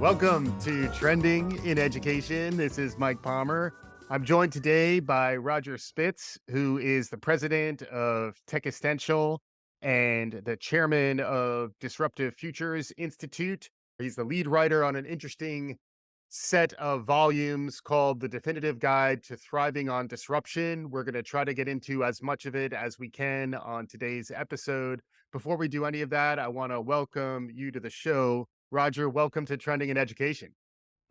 Welcome to Trending in Education. This is Mike Palmer. I'm joined today by Roger Spitz, who is the president of Existential and the chairman of Disruptive Futures Institute. He's the lead writer on an interesting set of volumes called The Definitive Guide to Thriving on Disruption. We're going to try to get into as much of it as we can on today's episode. Before we do any of that, I want to welcome you to the show. Roger, welcome to Trending in Education.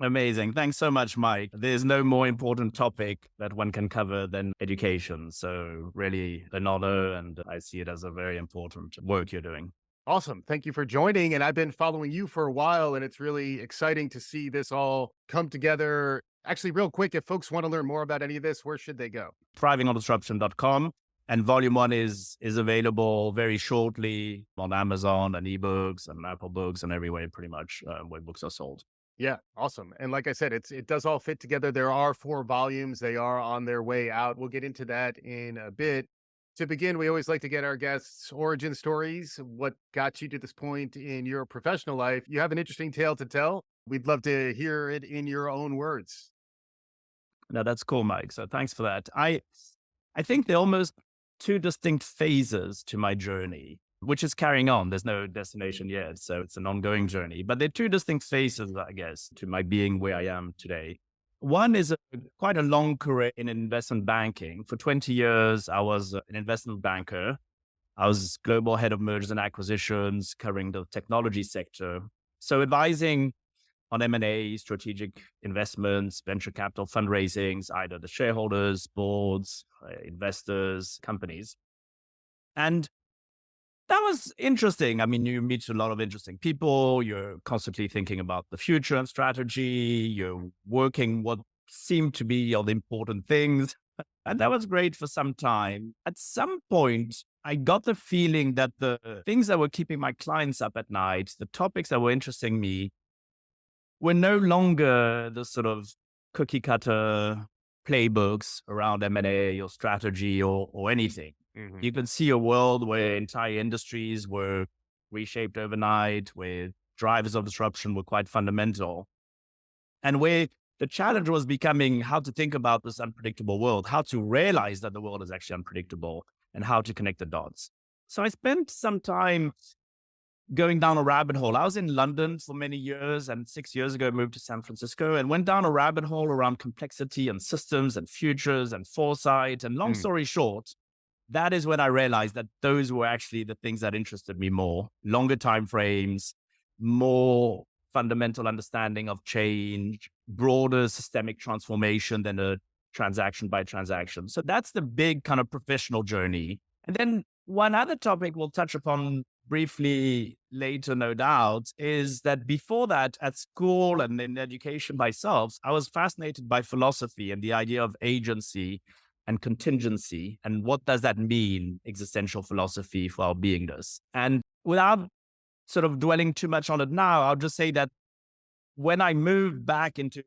Amazing. Thanks so much, Mike. There's no more important topic that one can cover than education. So really an honor, and I see it as a very important work you're doing. Awesome. Thank you for joining. And I've been following you for a while, and it's really exciting to see this all come together. Actually, real quick, if folks want to learn more about any of this, where should they go? thrivingondisruption.com. And volume 1 is available very shortly on Amazon and ebooks and Apple Books and everywhere pretty much where books are sold. Yeah, awesome. And like I said, it does all fit together. There are 4 volumes. They are on their way out. We'll get into that in a bit. To begin, we always like to get our guests' origin stories. What got you to this point in your professional life? You have an interesting tale to tell. We'd love to hear it in your own words. No, that's cool, Mike. So thanks for that. I think there are almost 2 distinct phases to my journey, which is carrying on. There's no destination yet, so it's an ongoing journey. But there are 2 distinct phases, I guess, to my being where I am today. One is quite a long career in investment banking. For 20 years, I was an investment banker. I was global head of mergers and acquisitions, covering the technology sector. So advising on M&A, strategic investments, venture capital fundraisings, either the shareholders, boards, investors, companies. And that was interesting. I mean, you meet a lot of interesting people. You're constantly thinking about the future and strategy. You're working what seemed to be all the important things. And that was great for some time. At some point, I got the feeling that the things that were keeping my clients up at night, the topics that were interesting me, were no longer the sort of cookie cutter playbooks around M&A or strategy or anything. Mm-hmm. You can see a world where entire industries were reshaped overnight, where drivers of disruption were quite fundamental, and where the challenge was becoming how to think about this unpredictable world, how to realize that the world is actually unpredictable, and how to connect the dots. So I spent some time going down a rabbit hole. I was in London for many years, and 6 years ago moved to San Francisco and went down a rabbit hole around complexity and systems and futures and foresight. And long story short, that is when I realized that those were actually the things that interested me more. Longer time frames, more fundamental understanding of change, broader systemic transformation than a transaction by transaction. So that's the big kind of professional journey. And then one other topic we'll touch upon briefly later, no doubt, is that before that, at school and in education myself, I was fascinated by philosophy and the idea of agency and contingency, and what does that mean, existential philosophy, for our beingness. And without sort of dwelling too much on it now, I'll just say that when I moved back into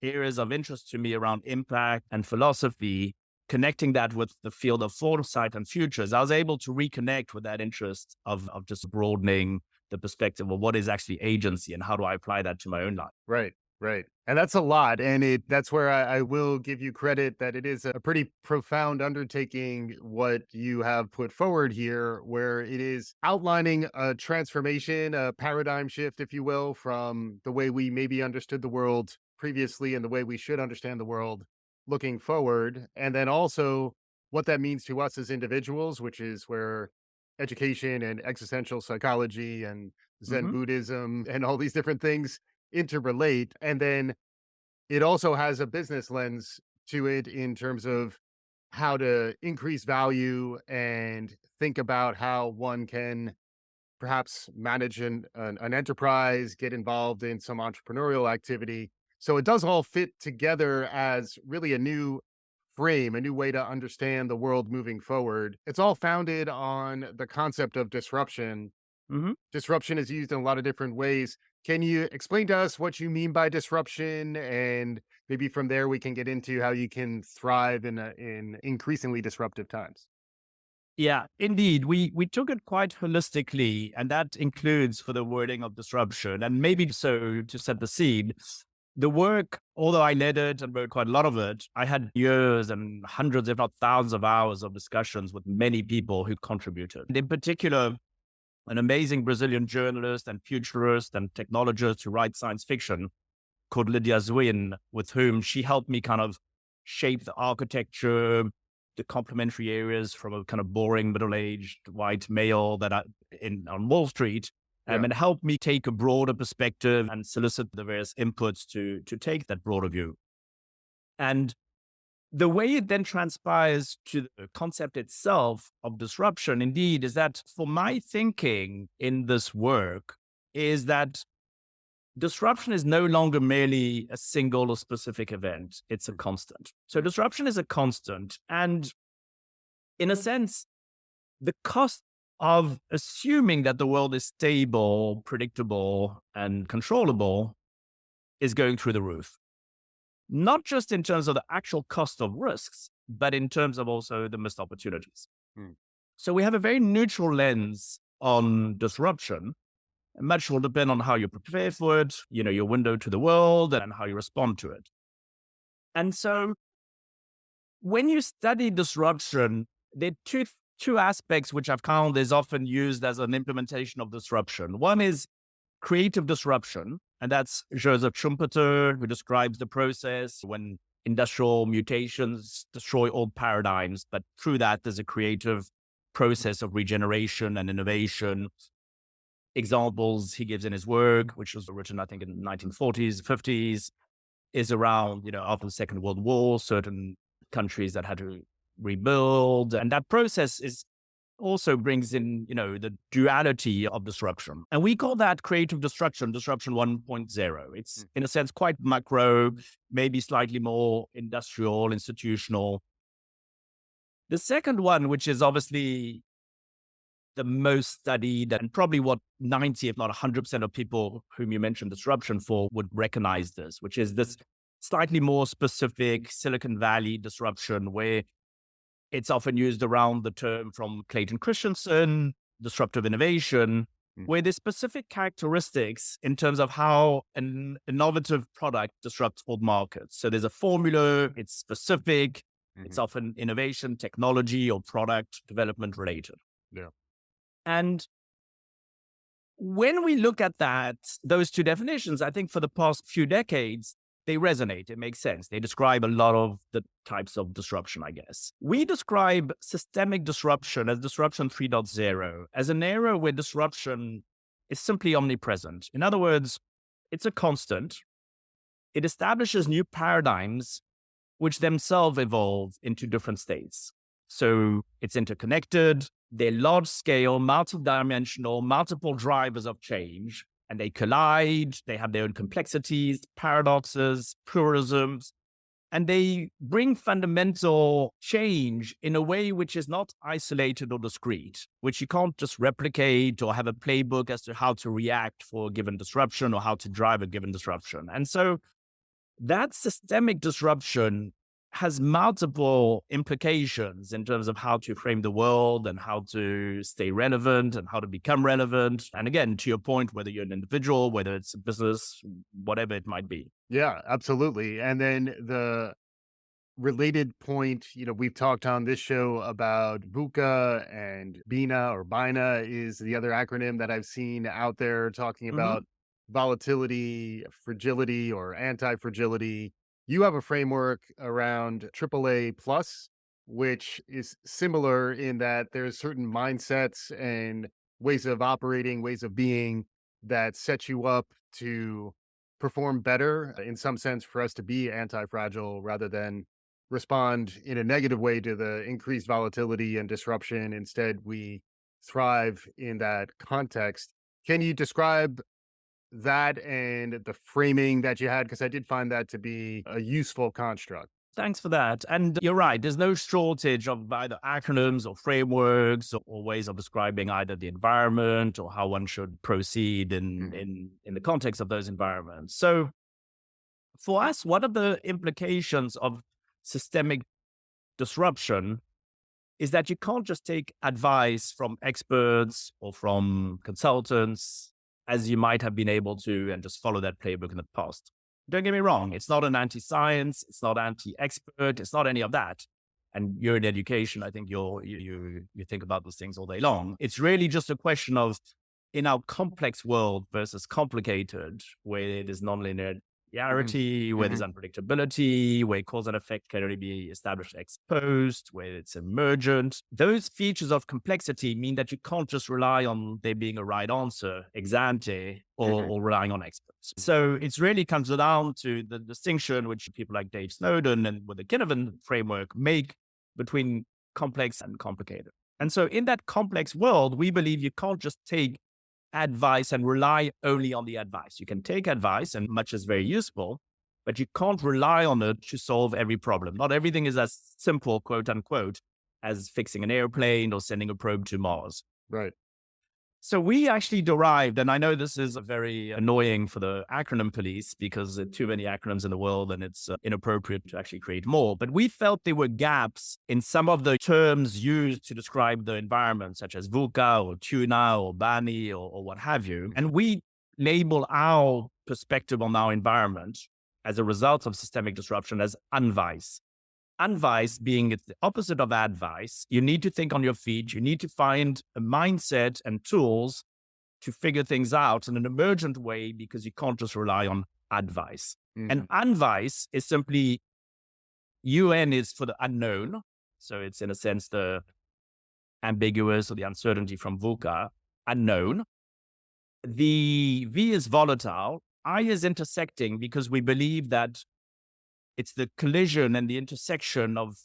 areas of interest to me around impact and philosophy, connecting that with the field of foresight and futures, I was able to reconnect with that interest of just broadening the perspective of what is actually agency and how do I apply that to my own life. Right. Right. And that's a lot. And that's where I will give you credit that it is a pretty profound undertaking what you have put forward here, where it is outlining a transformation, a paradigm shift, if you will, from the way we maybe understood the world previously and the way we should understand the world looking forward. And then also what that means to us as individuals, which is where education and existential psychology and Zen Buddhism and all these different things interrelate. And then it also has a business lens to it in terms of how to increase value and think about how one can perhaps manage an enterprise, get involved in some entrepreneurial activity. So it does all fit together as really a new frame, a new way to understand the world moving forward. It's all founded on the concept of disruption. Disruption is used in a lot of different ways. Can you explain to us what you mean by disruption? And maybe from there, we can get into how you can thrive in increasingly disruptive times. Yeah, indeed. We took it quite holistically, and that includes for the wording of disruption. And maybe so to set the scene, the work, although I led it and wrote quite a lot of it, I had years and hundreds, if not thousands of hours of discussions with many people who contributed. And in particular, an amazing Brazilian journalist and futurist and technologist who writes science fiction called Lydia Zwin, with whom she helped me kind of shape the architecture, the complementary areas from a kind of boring middle-aged white male that I in on Wall Street, Yeah. and helped me take a broader perspective and solicit the various inputs to take that broader view. And the way it then transpires to the concept itself of disruption, indeed, is that for my thinking in this work, is that disruption is no longer merely a single or specific event, it's a constant. So disruption is a constant. And in a sense, the cost of assuming that the world is stable, predictable, and controllable is going through the roof. Not just in terms of the actual cost of risks, but in terms of also the missed opportunities. Mm. So we have a very neutral lens on disruption. Much will depend on how you prepare for it, your window to the world and how you respond to it. And so when you study disruption, there are two aspects which I've found is often used as an implementation of disruption. One is creative disruption, and that's Joseph Schumpeter, who describes the process when industrial mutations destroy old paradigms, but through that, there's a creative process of regeneration and innovation. Examples he gives in his work, which was written, I think, in the 1940s, 50s, is around, after the Second World War, certain countries that had to rebuild. And that process also brings in, the duality of disruption. And we call that creative disruption 1.0. It's, in a sense, quite macro, maybe slightly more industrial, institutional. The second one, which is obviously the most studied and probably what 90, if not 100% of people whom you mentioned disruption for would recognize this, which is this slightly more specific Silicon Valley disruption where it's often used around the term from Clayton Christensen, disruptive innovation, where there's specific characteristics in terms of how an innovative product disrupts old markets. So there's a formula, it's specific, it's often innovation, technology, or product development related. Yeah. And when we look at those two definitions, I think for the past few decades, they resonate. It makes sense. They describe a lot of the types of disruption, I guess. We describe systemic disruption as disruption 3.0, as an era where disruption is simply omnipresent. In other words, it's a constant. It establishes new paradigms, which themselves evolve into different states. So it's interconnected. They're large scale, multi-dimensional, multiple drivers of change, and they collide. They have their own complexities, paradoxes, pluralisms, and they bring fundamental change in a way which is not isolated or discrete, which you can't just replicate or have a playbook as to how to react for a given disruption or how to drive a given disruption. And so that systemic disruption has multiple implications in terms of how to frame the world and how to stay relevant and how to become relevant. And again, to your point, whether you're an individual, whether it's a business, whatever it might be. Yeah, absolutely. And then the related point, we've talked on this show about VUCA, and BINA is the other acronym that I've seen out there talking Mm-hmm. about volatility, fragility, or anti-fragility. You have a framework around AAA plus, which is similar in that there's certain mindsets and ways of operating, ways of being that set you up to perform better in some sense for us to be anti-fragile rather than respond in a negative way to the increased volatility and disruption. Instead, we thrive in that context. Can you describe that and the framing that you had? Because I did find that to be a useful construct. Thanks for that. And you're right, there's no shortage of either acronyms or frameworks or ways of describing either the environment or how one should proceed in the context of those environments. So for us, what are the implications of systemic disruption is that you can't just take advice from experts or from consultants as you might have been able to and just follow that playbook in the past. Don't get me wrong. It's not an anti-science. It's not anti-expert. It's not any of that. And you're in education. I think you think about those things all day long. It's really just a question of, in our complex world versus complicated, where it is nonlinearity, Mhm. where there's Mhm. unpredictability, where cause and effect can only be established ex post, where it's emergent. Those features of complexity mean that you can't just rely on there being a right answer ex ante, Mhm. or relying on experts. So it really comes down to the distinction which people like Dave Snowden and with the Kinnavan framework make between complex and complicated. And so in that complex world, we believe you can't just take advice and rely only on the advice. You can take advice, and much is very useful, but you can't rely on it to solve every problem. Not everything is as simple, quote unquote, as fixing an airplane or sending a probe to Mars. Right. So we actually derived, and I know this is very annoying for the acronym police because there are too many acronyms in the world and it's inappropriate to actually create more. But we felt there were gaps in some of the terms used to describe the environment, such as VUCA or tuna or BANI or what have you. And we label our perspective on our environment as a result of systemic disruption as unwise. Advice being it's the opposite of advice. You need to think on your feet. You need to find a mindset and tools to figure things out in an emergent way because you can't just rely on advice. And Mhm. advice is simply UN is for the unknown. So it's in a sense the ambiguous or the uncertainty from VUCA, unknown. The V is volatile. I is intersecting because we believe that it's the collision and the intersection of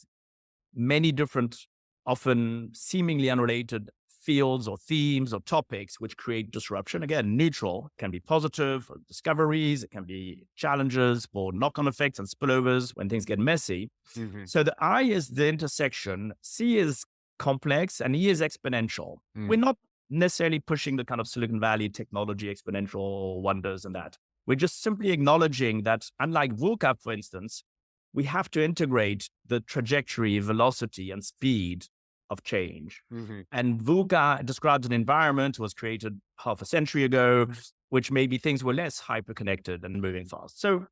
many different, often seemingly unrelated fields or themes or topics which create disruption. Again, neutral can be positive or discoveries, it can be challenges or knock-on effects and spillovers when things get messy. Mhm. So the I is the intersection, C is complex, and E is exponential. We're Mm. not necessarily pushing the kind of Silicon Valley technology exponential wonders and that. We're just simply acknowledging that, unlike VUCA, for instance, we have to integrate the trajectory, velocity, and speed of change. Mhm. And VUCA describes an environment was created half a century ago, which maybe things were less hyperconnected and moving fast. So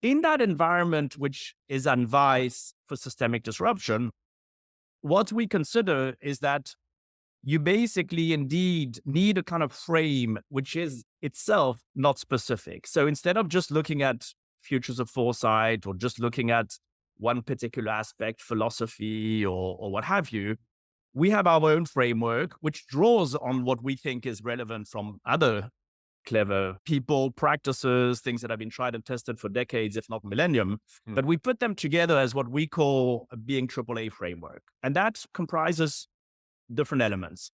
in that environment, which is unwise for systemic disruption, what we consider is that you basically indeed need a kind of frame which is itself not specific. So instead of just looking at futures of foresight or just looking at one particular aspect, philosophy or what have you, we have our own framework which draws on what we think is relevant from other clever people, practices, things that have been tried and tested for decades, if not millennium. Mm. But we put them together as what we call a being AAA framework. And that comprises different elements.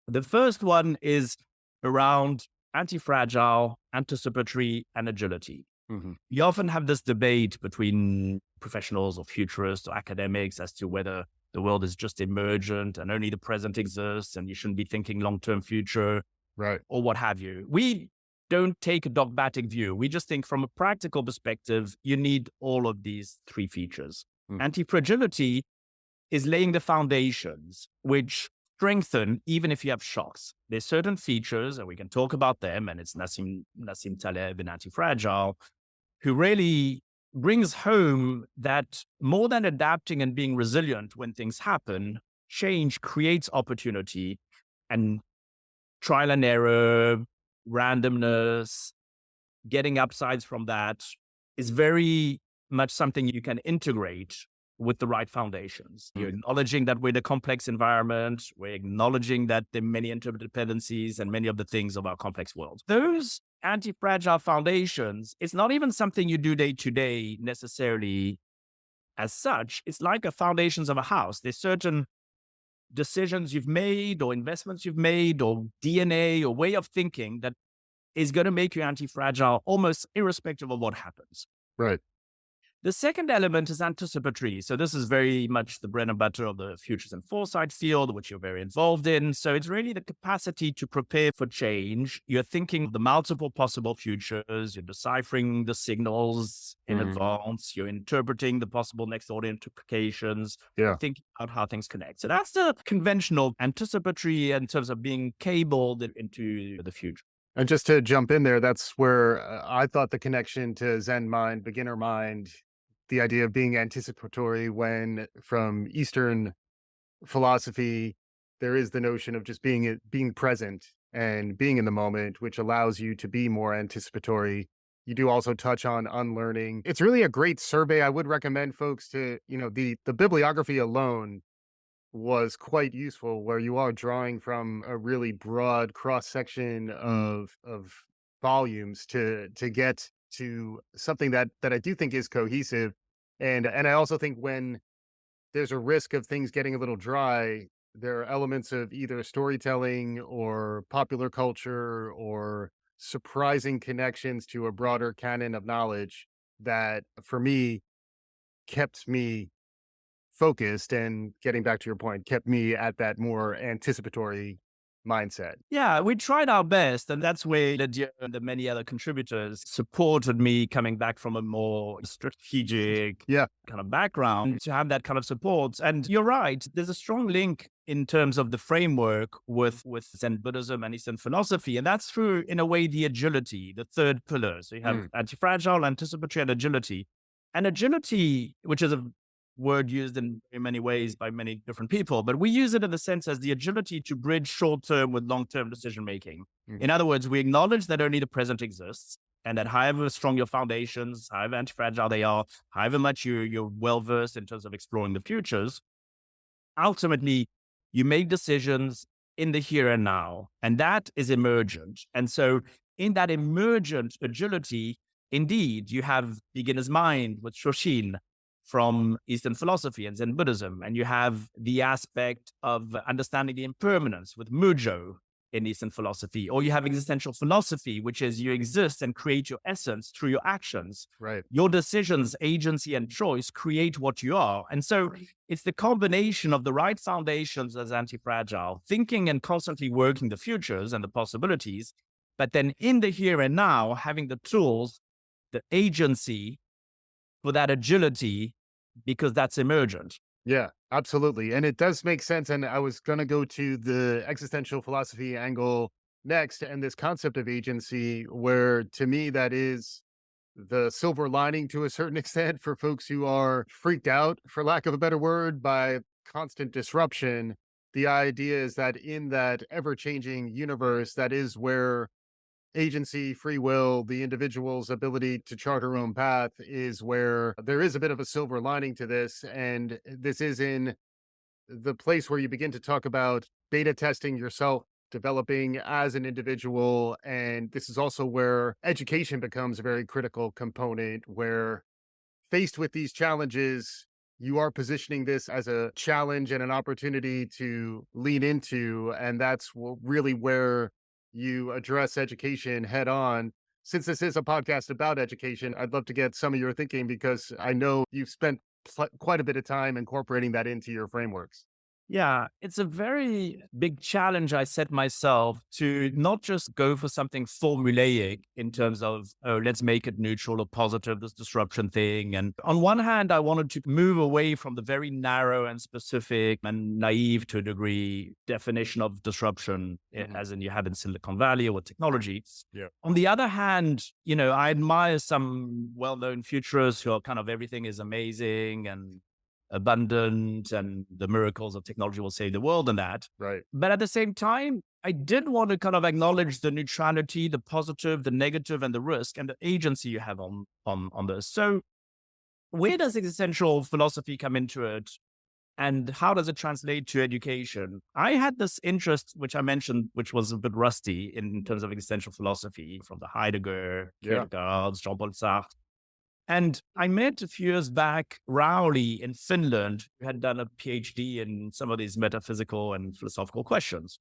The first one is around anti-fragile, anticipatory, and agility. Mhm. You often have this debate between professionals or futurists or academics as to whether the world is just emergent and only the present exists and you shouldn't be thinking long-term future Right. or what have you. We don't take a dogmatic view. We just think from a practical perspective, you need all of these three features. Mm. Anti-fragility is laying the foundations, which strengthen even if you have shocks. There's certain features, and we can talk about them, and it's Nassim Taleb in Anti-Fragile, who really brings home that more than adapting and being resilient when things happen, change creates opportunity, and trial and error, randomness, getting upsides from that is very much something you can integrate with the right foundations. You're Mm. acknowledging that we're in a complex environment. We're acknowledging that there are many interdependencies and many of the things of our complex world. Those anti-fragile foundations, it's not even something you do day to day necessarily as such. It's like the foundations of a house. There's certain decisions you've made or investments you've made or DNA or way of thinking that is going to make you anti-fragile almost irrespective of what happens. Right. The second element is anticipatory. So this is very much the bread and butter of the futures and foresight field, which you're very involved in. So it's really the capacity to prepare for change. You're thinking of the multiple possible futures. You're deciphering the signals in Mhm. advance. You're interpreting the possible next order implications. You're Yeah. thinking about how things connect. So that's the conventional anticipatory in terms of being cabled into the future. And just to jump in there, that's where I thought the connection to Zen mind, beginner mind, the idea of being anticipatory when from Eastern philosophy, there is the notion of just being present and being in the moment, which allows you to be more anticipatory. You do also touch on unlearning. It's really a great survey. I would recommend folks to, the bibliography alone was quite useful where you are drawing from a really broad cross section of volumes to get to something that I do think is cohesive. And I also think when there's a risk of things getting a little dry, there are elements of either storytelling or popular culture or surprising connections to a broader canon of knowledge that for me kept me focused and getting back to your point, kept me at that more anticipatory mindset. Yeah, we tried our best, and that's where Lydia and the many other contributors supported me coming back from a more strategic Yeah. kind of background to have that kind of support. And you're right, there's a strong link in terms of the framework with Zen Buddhism and Eastern philosophy. And that's through, in a way, the agility, the third pillar. So you have Mm, anti-fragile, anticipatory, and agility. And agility, which is a word used in many ways by many different people, but we use it in the sense as the agility to bridge short term with long term decision making. mhm. In other words, we acknowledge that only the present exists and that however strong your foundations, however anti fragile they are, however much you're well versed in terms of exploring the futures, ultimately you make decisions in the here and now, and that is emergent. And so, in that emergent agility, indeed, you have beginner's mind with Shoshin from Eastern philosophy and Zen Buddhism, and you have the aspect of understanding the impermanence with Mujo in Eastern philosophy, or you have existential philosophy, which is you exist and create your essence through your actions. Right. Your decisions, agency, and choice create what you are. And so it's the combination of the right foundations as anti-fragile, thinking and constantly working the futures and the possibilities, but then in the here and now, having the tools, the agency for that agility, because that's emergent. Yeah, absolutely. And it does make sense. And I was going to go to the existential philosophy angle next and this concept of agency, where to me, that is the silver lining to a certain extent for folks who are freaked out, for lack of a better word, by constant disruption. The idea is that in that ever changing universe, that is where agency, free will, the individual's ability to chart her own path is where there is a bit of a silver lining to this. And this is in the place where you begin to talk about beta testing yourself, developing as an individual. And this is also where education becomes a very critical component, where faced with these challenges, you are positioning this as a challenge and an opportunity to lean into. And that's really where you address education head on. Since this is a podcast about education, I'd love to get some of your thinking because I know you've spent quite a bit of time incorporating that into your frameworks. Yeah, it's a very big challenge I set myself to not just go for something formulaic in terms of, oh, let's make it neutral or positive, this disruption thing. And on one hand, I wanted to move away from the very narrow and specific and naive to a degree definition of disruption, Mhm. as in you have in Silicon Valley or with technology. Yeah. On the other hand, I admire some well known futurists who are kind of everything is amazing and abundant and the miracles of technology will save the world and that. Right. But at the same time, I did want to kind of acknowledge the neutrality, the positive, the negative, and the risk and the agency you have on this. So where does existential philosophy come into it? And how does it translate to education? I had this interest, which I mentioned, which was a bit rusty in terms of existential philosophy from the Heidegger, Yeah. Kierkegaard, Jean-Paul Sartre. And I met a few years back Rowley in Finland, who had done a PhD in some of these metaphysical and philosophical questions.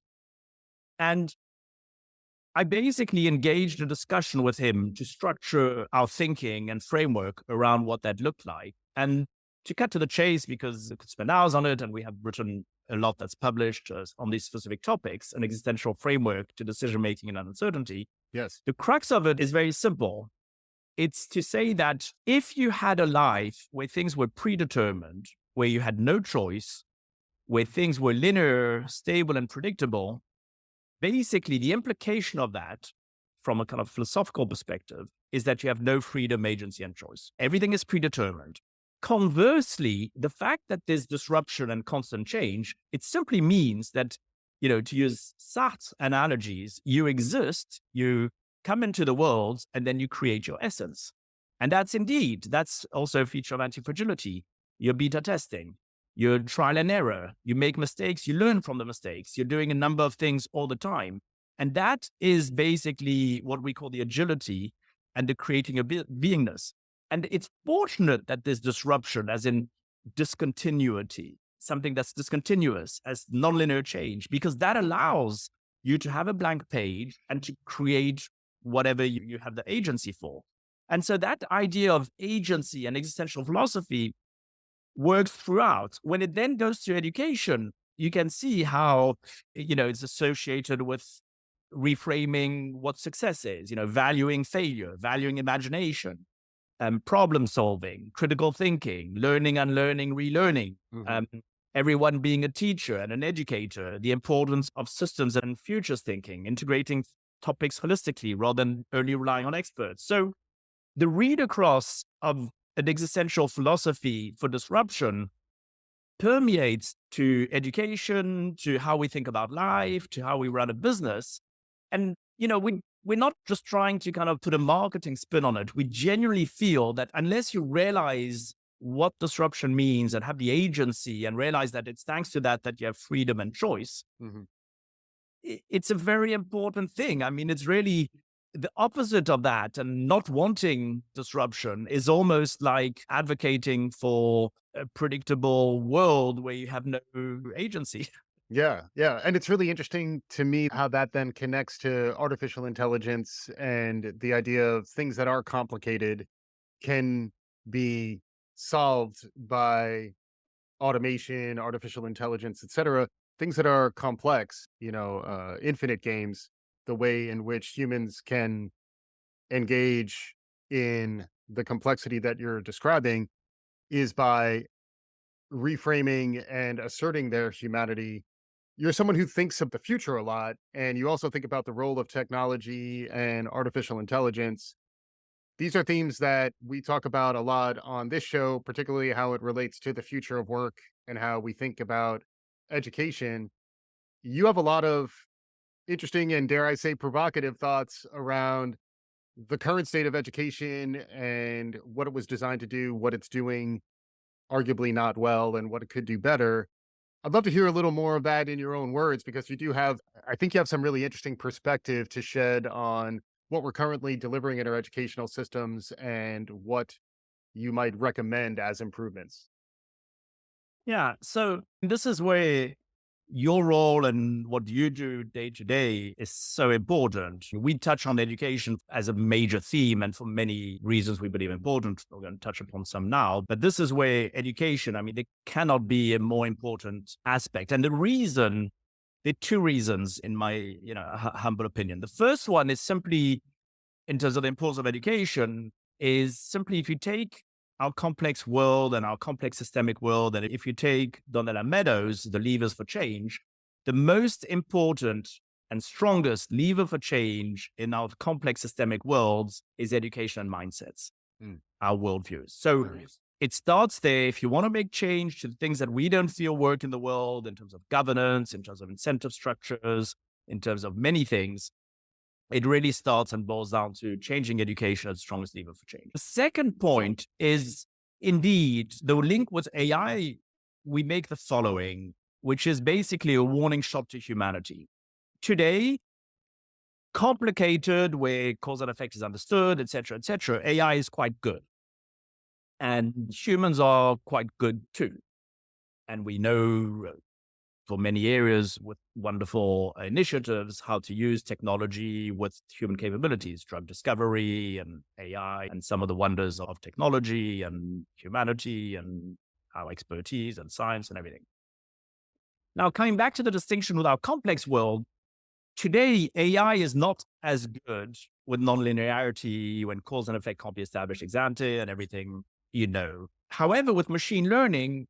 And I basically engaged a discussion with him to structure our thinking and framework around what that looked like. And to cut to the chase, because I could spend hours on it, and we have written a lot that's published on these specific topics, an existential framework to decision making and uncertainty. Yes. The crux of it is very simple. It's to say that if you had a life where things were predetermined, where you had no choice, where things were linear, stable, and predictable, basically the implication of that from a kind of philosophical perspective is that you have no freedom, agency, and choice. Everything is predetermined. Conversely, the fact that there's disruption and constant change, it simply means that, to use Sartre's analogies, you exist, you come into the world, and then you create your essence. And that's also a feature of antifragility. You're beta testing, you're trial and error, you make mistakes, you learn from the mistakes, you're doing a number of things all the time. And that is basically what we call the agility and the creating a beingness. And it's fortunate that there's disruption, as in discontinuity, something that's discontinuous, as nonlinear change, because that allows you to have a blank page and to create whatever you have the agency for. And so that idea of agency and existential philosophy works throughout. When it then goes to education, you can see how, it's associated with reframing what success is, valuing failure, valuing imagination, problem solving, critical thinking, learning, unlearning, relearning, everyone being a teacher and an educator, the importance of systems and futures thinking, integrating topics holistically rather than only relying on experts. So the read across of an existential philosophy for disruption permeates to education, to how we think about life, to how we run a business. And, we're not just trying to kind of put a marketing spin on it. We genuinely feel that unless you realize what disruption means and have the agency and realize that it's thanks to that you have freedom and choice, it's a very important thing. I mean, it's really the opposite of that, and not wanting disruption is almost like advocating for a predictable world where you have no agency. Yeah, yeah. And it's really interesting to me how that then connects to artificial intelligence and the idea of things that are complicated can be solved by automation, artificial intelligence, etc. Things that are complex, infinite games, the way in which humans can engage in the complexity that you're describing is by reframing and asserting their humanity. You're someone who thinks of the future a lot, and you also think about the role of technology and artificial intelligence. These are themes that we talk about a lot on this show, particularly how it relates to the future of work and how we think about education. You have a lot of interesting and, dare I say, provocative thoughts around the current state of education and what it was designed to do, what it's doing arguably not well, and what it could do better. I'd love to hear a little more of that in your own words, because I think you have some really interesting perspective to shed on what we're currently delivering in our educational systems and what you might recommend as improvements. Yeah. So this is where your role and what you do day to day is so important. We touch on education as a major theme, and for many reasons we believe important. We're going to touch upon some now, but this is where education, there cannot be a more important aspect. And there are two reasons in my, humble opinion. The first one is simply, in terms of the importance of education, is simply if you take our complex world and our complex systemic world, and if you take Donella Meadows, the levers for change, the most important and strongest lever for change in our complex systemic worlds is education and mindsets, our worldviews. So it starts there. If you want to make change to the things that we don't feel work in the world, in terms of governance, in terms of incentive structures, in terms of many things, it really starts and boils down to changing education as the strongest lever for change. The second point is indeed the link with AI. We make the following, which is basically a warning shot to humanity. Today, complicated, where cause and effect is understood, etc., AI is quite good. And humans are quite good too. And we know for many areas with wonderful initiatives, how to use technology with human capabilities, drug discovery and AI, and some of the wonders of technology and humanity and our expertise and science and everything. Now, coming back to the distinction with our complex world, today AI is not as good with nonlinearity when cause and effect can't be established ex ante and everything, you know. However, with machine learning,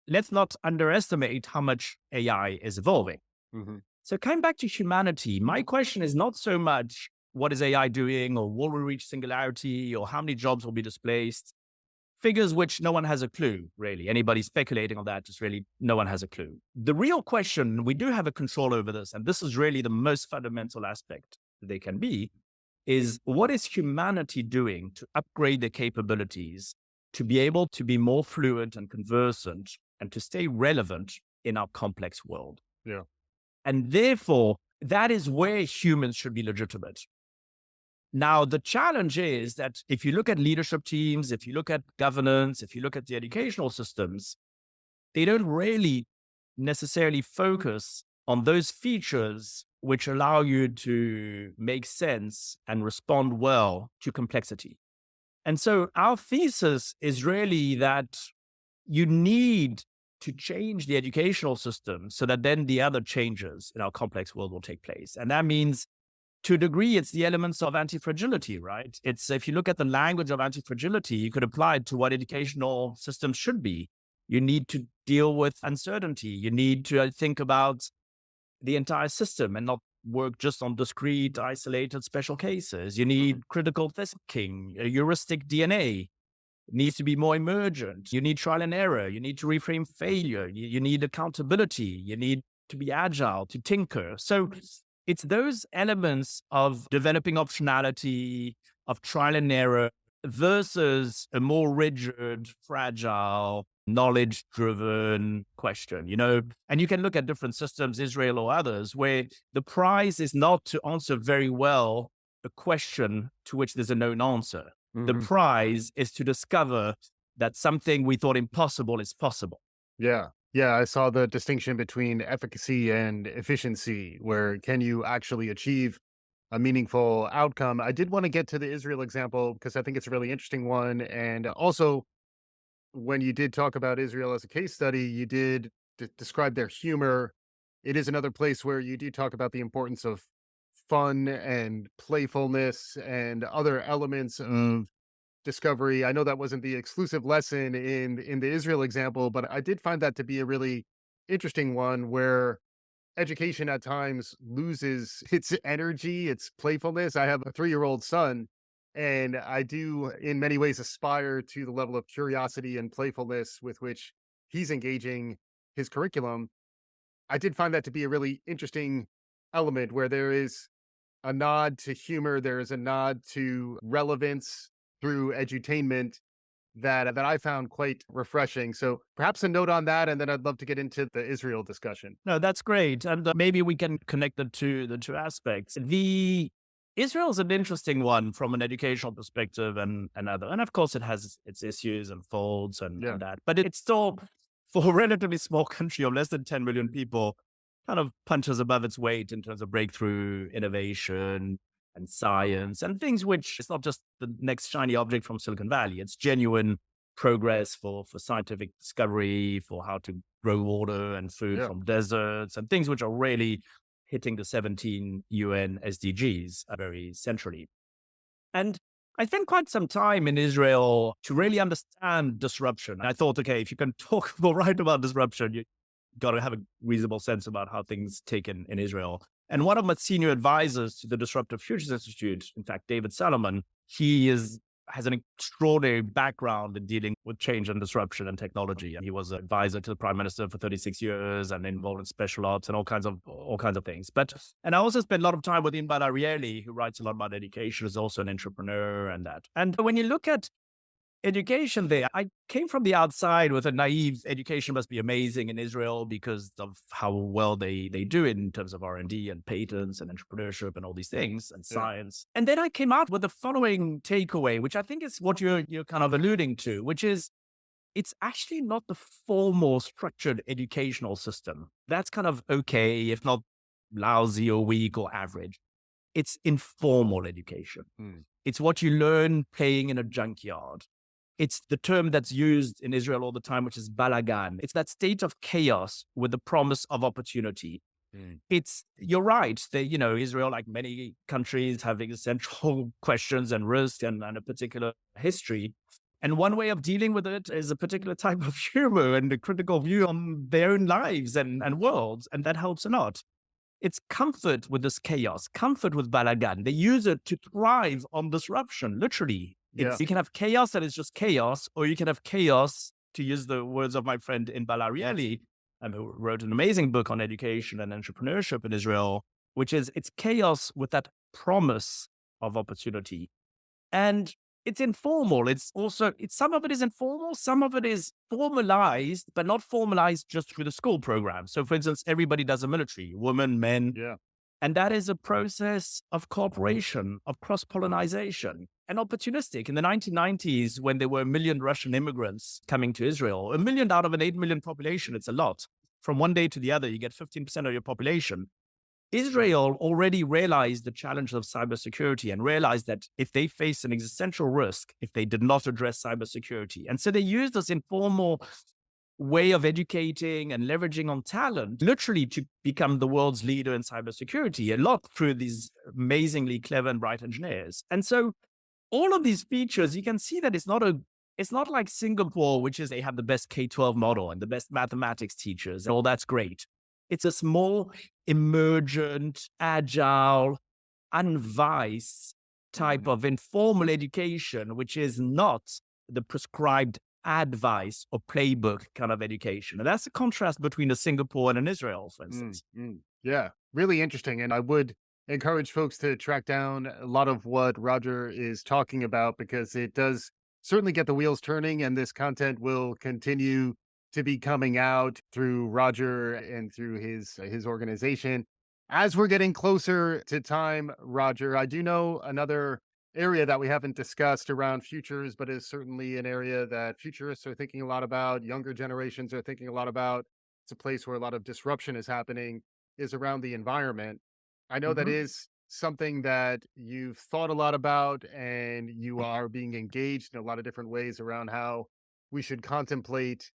let's not underestimate how much AI is evolving. Mhm. So coming back to humanity, my question is not so much what is AI doing or will we reach singularity or how many jobs will be displaced. Figures which no one has a clue, really. Anybody speculating on that, just really no one has a clue. The real question, we do have a control over this, and this is really the most fundamental aspect they can be, is what is humanity doing to upgrade their capabilities to be able to be more fluent and conversant and to stay relevant in our complex world? Yeah. And therefore, that is where humans should be legitimate. Now, the challenge is that if you look at leadership teams, if you look at governance, if you look at the educational systems, they don't really necessarily focus on those features which allow you to make sense and respond well to complexity. And so our thesis is really that you need to change the educational system so that then the other changes in our complex world will take place. And that means to a degree, it's the elements of antifragility, right? It's if you look at the language of antifragility, you could apply it to what educational systems should be. You need to deal with uncertainty. You need to think about the entire system and not work just on discrete, isolated special cases. You Mhm. need critical thinking, a heuristic DNA. It needs to be more emergent. You need trial and error. You need to reframe failure. You need accountability. You need to be agile, to tinker. So it's those elements of developing optionality, of trial and error versus a more rigid, fragile, knowledge driven question, you know? And you can look at different systems, Israel or others, where the prize is not to answer very well a question to which there's a known answer. The Mhm. prize is to discover that something we thought impossible is possible. Yeah. Yeah, I saw the distinction between efficacy and efficiency, where can you actually achieve a meaningful outcome? I did want to get to the Israel example because I think it's a really interesting one. And also, when you did talk about Israel as a case study, you did describe their humor. It is another place where you do talk about the importance of fun and playfulness and other elements of discovery. I know that wasn't the exclusive lesson in the Israel example, but I did find that to be a really interesting one where education at times loses its energy, its playfulness. I have a 3-year-old son, and I do in many ways aspire to the level of curiosity and playfulness with which he's engaging his curriculum. I did find that to be a really interesting element where there is a nod to humor, there is a nod to relevance through edutainment that I found quite refreshing. So perhaps a note on that, and then I'd love to get into the Israel discussion. No, that's great. And maybe we can connect the two aspects. The Israel is an interesting one from an educational perspective and other. And of course, it has its issues and faults Yeah. and that. But it's still, for a relatively small country of less than 10 million people, kind of punches above its weight in terms of breakthrough innovation and science and things which it's not just the next shiny object from Silicon Valley. It's genuine progress for scientific discovery, for how to grow water and food Yeah. from deserts and things which are really hitting the 17 UN SDGs very centrally. And I spent quite some time in Israel to really understand disruption. I thought, okay, if you can talk or write about disruption, you got to have a reasonable sense about how things take in Israel. And one of my senior advisors to the Disruptive Futures Institute, in fact, David Salomon, he has an extraordinary background in dealing with change and disruption and technology. And he was an advisor to the prime minister for 36 years and involved in special ops and all kinds of things. And I also spent a lot of time with Inbal Arieli, who writes a lot about education, is also an entrepreneur and that. And when you look at education there, I came from the outside with a naive education must be amazing in Israel because of how well they do it in terms of R&D and patents and entrepreneurship and all these things and Yeah. science. And then I came out with the following takeaway, which I think is what you're kind of alluding to, which is it's actually not the formal structured educational system. That's kind of okay, if not lousy or weak or average. It's informal education. Mm. It's what you learn playing in a junkyard. It's the term that's used in Israel all the time, which is balagan. It's that state of chaos with the promise of opportunity. Mm. You're right. Israel, like many countries, have existential questions and risk and a particular history. And one way of dealing with it is a particular type of humor and a critical view on their own lives and worlds. And that helps a lot. It's comfort with this chaos, comfort with balagan. They use it to thrive on disruption, literally. Yeah. You can have chaos that is just chaos, or you can have chaos, to use the words of my friend in Balarieli, who wrote an amazing book on education and entrepreneurship in Israel, which is it's chaos with that promise of opportunity. And it's informal. Some of it is informal, some of it is formalized, but not formalized just through the school program. So, for instance, everybody does a military, women, men, Yeah. and that is a process of cooperation, of cross pollination, and opportunistic. In the 1990s, when there were 1 million Russian immigrants coming to Israel, 1 million out of an 8 million population, it's a lot. From one day to the other, you get 15% of your population. Israel already realized the challenge of cybersecurity and realized that if they face an existential risk, if they did not address cybersecurity. And so they used this informal way of educating and leveraging on talent, literally to become the world's leader in cybersecurity, a lot through these amazingly clever and bright engineers. And so all of these features, you can see that it's not like Singapore, which is they have the best K-12 model and the best mathematics teachers, and all that's great. It's a small, emergent, agile, unwise type Mm. of informal education, which is not the prescribed advice or playbook kind of education. And that's the contrast between a Singapore and an Israel, for Mm. instance. Mm. Yeah. Really interesting. And I would encourage folks to track down a lot of what Roger is talking about because it does certainly get the wheels turning. And this content will continue to be coming out through Roger and through his organization. As we're getting closer to time, Roger, I do know another area that we haven't discussed around futures, but is certainly an area that futurists are thinking a lot about, younger generations are thinking a lot about. It's a place where a lot of disruption is happening, is around the environment. I know that Mhm. is something that you've thought a lot about, and you are being engaged in a lot of different ways around how we should contemplate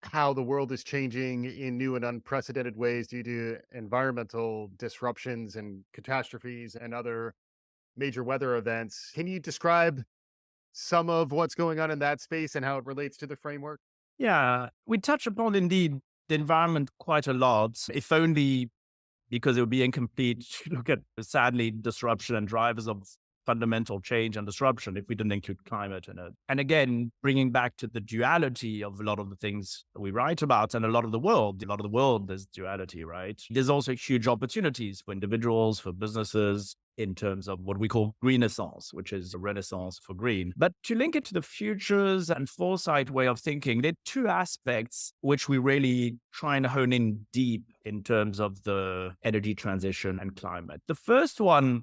how the world is changing in new and unprecedented ways due to environmental disruptions and catastrophes and other major weather events. Can you describe some of what's going on in that space and how it relates to the framework? Yeah, we touch upon indeed the environment quite a lot, if only because it would be incomplete to look at sadly disruption and drivers of fundamental change and disruption if we didn't include climate in it. And again, bringing back to the duality of a lot of the things that we write about and a lot of the world, there's duality, right? There's also huge opportunities for individuals, for businesses, in terms of what we call greenessance, which is a renaissance for green. But to link it to the futures and foresight way of thinking, there are two aspects which we really try and hone in deep in terms of the energy transition and climate. The first one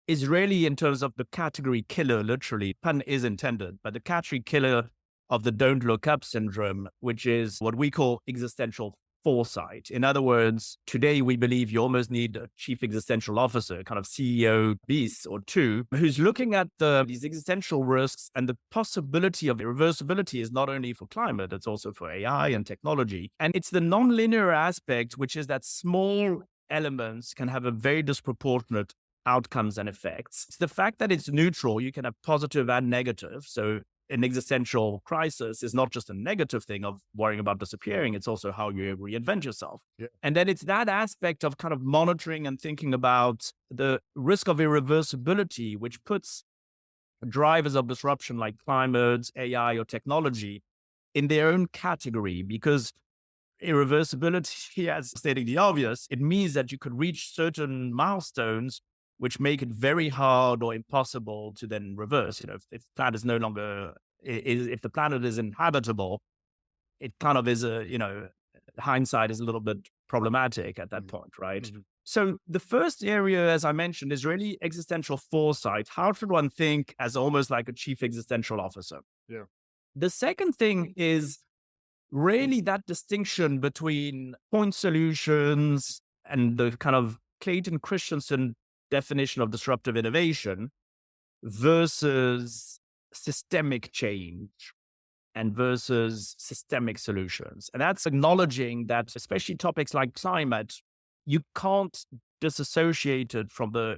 is really in terms of the category killer, literally, pun is intended, but the category killer of the don't look up syndrome, which is what we call existential foresight. In other words, today we believe you almost need a chief existential officer, kind of CEO beast or two, who's looking at these existential risks and the possibility of irreversibility is not only for climate, it's also for AI and technology. And it's the nonlinear aspect, which is that small elements can have a very disproportionate outcomes and effects. It's the fact that it's neutral. You can have positive and negative. So an existential crisis is not just a negative thing of worrying about disappearing. It's also how you reinvent yourself. Yeah. And then it's that aspect of kind of monitoring and thinking about the risk of irreversibility, which puts drivers of disruption like climate, AI, or technology in their own category because irreversibility, as stating the obvious, it means that you could reach certain milestones which make it very hard or impossible to then reverse. If the planet is no longer, if the planet is inhabitable, it kind of is hindsight is a little bit problematic at that Mhm. point, right? Mhm. So the first area, as I mentioned, is really existential foresight. How should one think as almost like a chief existential officer? Yeah. The second thing is really that distinction between point solutions and the kind of Clayton Christensen definition of disruptive innovation versus systemic change and versus systemic solutions. And that's acknowledging that, especially topics like climate, you can't disassociate it from the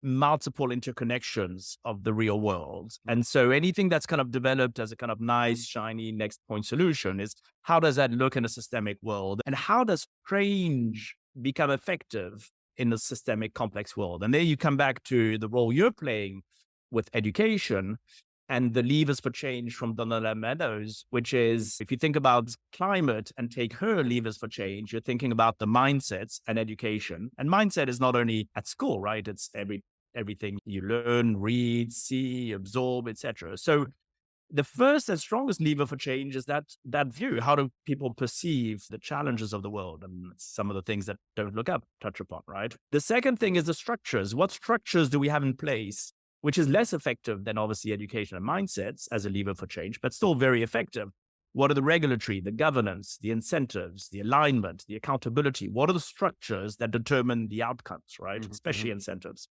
multiple interconnections of the real world. And so anything that's kind of developed as a kind of nice, shiny next point solution is how does that look in a systemic world? And how does change become effective in a systemic complex world? And there you come back to the role you're playing with education and the levers for change from Donna Meadows, which is if you think about climate and take her levers for change, you're thinking about the mindsets and education. And mindset is not only at school, right? It's everything you learn, read, see, absorb, etc. So the first and strongest lever for change is that view. How do people perceive the challenges of the world? And some of the things that don't look up touch upon, right? The second thing is the structures. What structures do we have in place, which is less effective than obviously education and mindsets as a lever for change, but still very effective? What are the regulatory, the governance, the incentives, the alignment, the accountability? What are the structures that determine the outcomes, right? Especially incentives.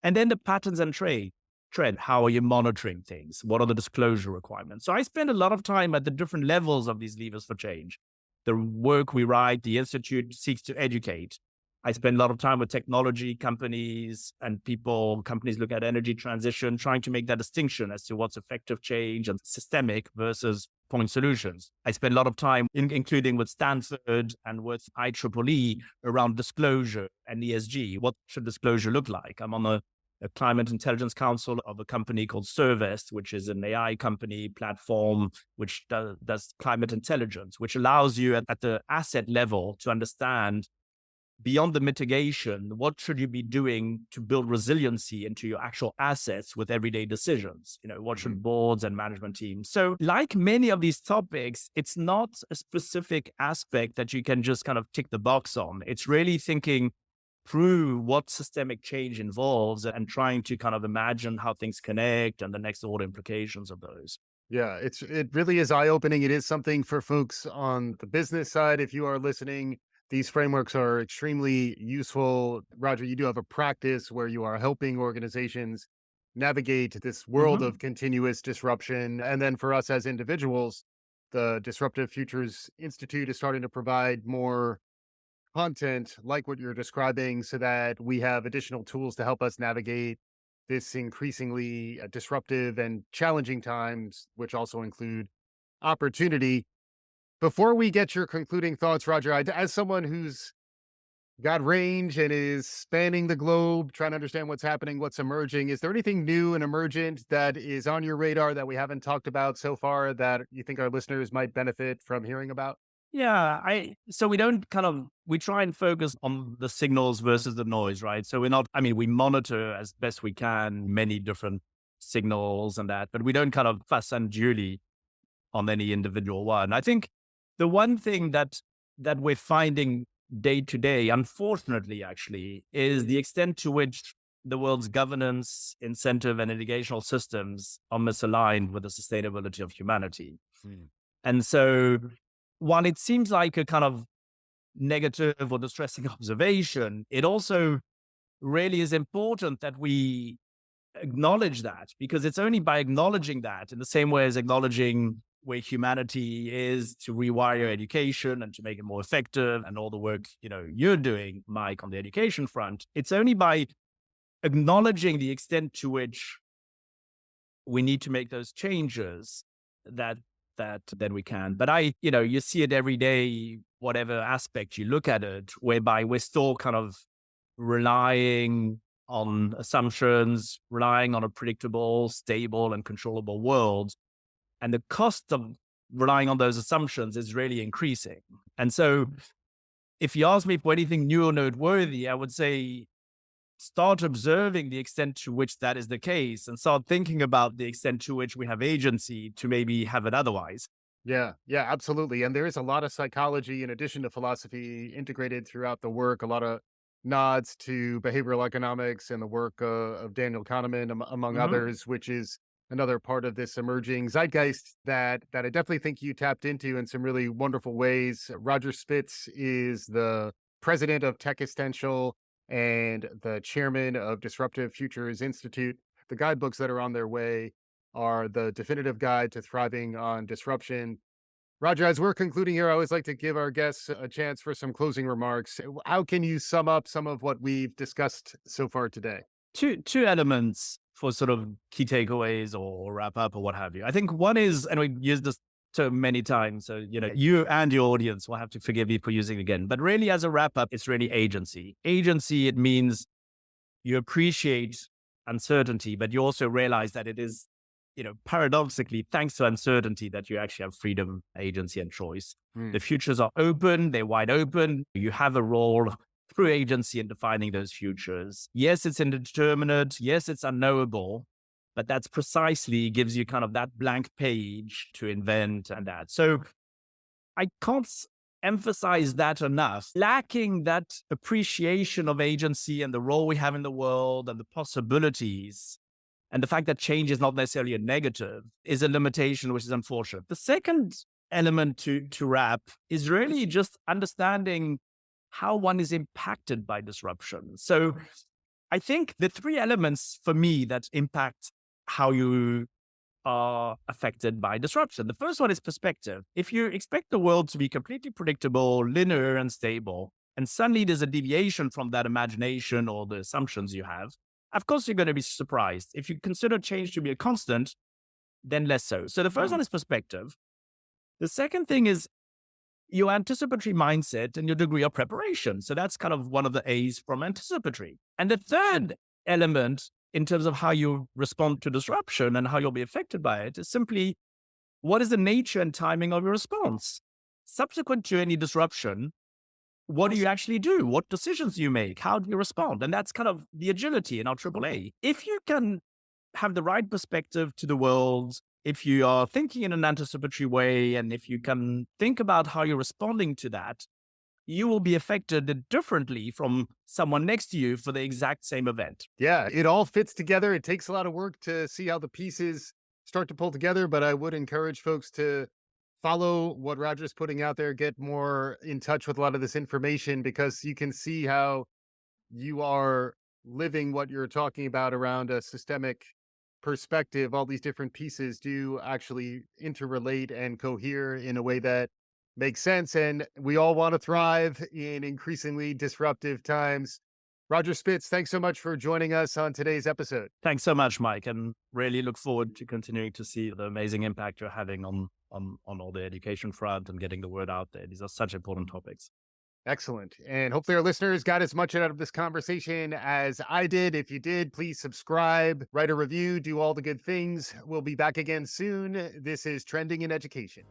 And then the patterns and trend. How are you monitoring things? What are the disclosure requirements? So I spend a lot of time at the different levels of these levers for change. The work we write, the Institute seeks to educate. I spend a lot of time with technology companies and companies look at energy transition, trying to make that distinction as to what's effective change and systemic versus point solutions. I spend a lot of time, including with Stanford and with IEEE, around disclosure and ESG. What should disclosure look like? I'm on a climate intelligence council of a company called Servest, which is an AI company platform which does climate intelligence, which allows you at the asset level to understand beyond the mitigation, what should you be doing to build resiliency into your actual assets with everyday decisions? What should boards and management teams? So like many of these topics, it's not a specific aspect that you can just kind of tick the box on. It's really thinking through what systemic change involves and trying to kind of imagine how things connect and the next order implications of those. Yeah, it really is eye-opening. It is something for folks on the business side. If you are listening, these frameworks are extremely useful. Roger, you do have a practice where you are helping organizations navigate this world hmm of continuous disruption. And then for us as individuals, the Disruptive Futures Institute is starting to provide more content like what you're describing so that we have additional tools to help us navigate this increasingly disruptive and challenging times, which also include opportunity. Before we get your concluding thoughts, Roger, as someone who's got range and is spanning the globe, trying to understand what's happening, what's emerging, is there anything new and emergent that is on your radar that we haven't talked about so far that you think our listeners might benefit from hearing about? Yeah, so we don't we try and focus on the signals versus the noise, right? So we monitor as best we can many different signals and that, but we don't kind of fuss unduly on any individual one. I think the one thing that we're finding day to day, unfortunately, actually, is the extent to which the world's governance, incentive, and educational systems are misaligned with the sustainability of humanity. And so while it seems like a kind of negative or distressing observation, it also really is important that we acknowledge that, because it's only by acknowledging that, in the same way as acknowledging where humanity is, to rewire education and to make it more effective and all the work you're doing, Mike, on the education front. It's only by acknowledging the extent to which we need to make those changes that then we can. But you see it every day, whatever aspect you look at it, whereby we're still kind of relying on assumptions, relying on a predictable, stable, and controllable world. And the cost of relying on those assumptions is really increasing. And so if you ask me for anything new or noteworthy, I would say start observing the extent to which that is the case and start thinking about the extent to which we have agency to maybe have it otherwise. Yeah, yeah, absolutely. And there is a lot of psychology in addition to philosophy integrated throughout the work, a lot of nods to behavioral economics and the work of Daniel Kahneman, among hmm others, which is another part of this emerging zeitgeist that I definitely think you tapped into in some really wonderful ways. Roger Spitz is the president of Existential and the chairman of Disruptive Futures Institute. The guidebooks that are on their way are the definitive guide to thriving on disruption. Roger, as we're concluding here, I always like to give our guests a chance for some closing remarks. How can you sum up some of what we've discussed so far today? Two elements for sort of key takeaways or wrap up or what have you. I think one is, and we've used this term many times, so you and your audience will have to forgive me for using it again. But really, as a wrap up, it's really agency. Agency, it means you appreciate uncertainty, but you also realize that it is, paradoxically, thanks to uncertainty, that you actually have freedom, agency, and choice. Hmm. The futures are open, they're wide open. You have a role through agency in defining those futures. Yes, it's indeterminate. Yes, it's unknowable, but that's precisely gives you kind of that blank page to invent and that. So I can't emphasize that enough. Lacking that appreciation of agency and the role we have in the world and the possibilities and the fact that change is not necessarily a negative is a limitation, which is unfortunate. The second element to wrap is really just understanding how one is impacted by disruption. So I think the three elements for me that impact how you are affected by disruption. The first one is perspective. If you expect the world to be completely predictable, linear, and stable, and suddenly there's a deviation from that imagination or the assumptions you have, of course you're going to be surprised. If you consider change to be a constant, then less so. So the first one is perspective. The second thing is your anticipatory mindset and your degree of preparation. So that's kind of one of the A's from anticipatory. And the third element in terms of how you respond to disruption and how you'll be affected by it is simply what is the nature and timing of your response? Subsequent to any disruption, what do you actually do? What decisions do you make? How do you respond? And that's kind of the agility in our AAA. If you can have the right perspective to the world, if you are thinking in an anticipatory way, and if you can think about how you're responding to that, you will be affected differently from someone next to you for the exact same event. Yeah, it all fits together. It takes a lot of work to see how the pieces start to pull together, but I would encourage folks to follow what Roger's putting out there, get more in touch with a lot of this information because you can see how you are living what you're talking about around a systemic perspective. All these different pieces do actually interrelate and cohere in a way that makes sense. And we all want to thrive in increasingly disruptive times. Roger Spitz, thanks so much for joining us on today's episode. Thanks so much, Mike, and really look forward to continuing to see the amazing impact you're having on all the education front and getting the word out there. These are such important topics. Excellent. And hopefully our listeners got as much out of this conversation as I did. If you did, please subscribe, write a review, do all the good things. We'll be back again soon. This is Trending in Education.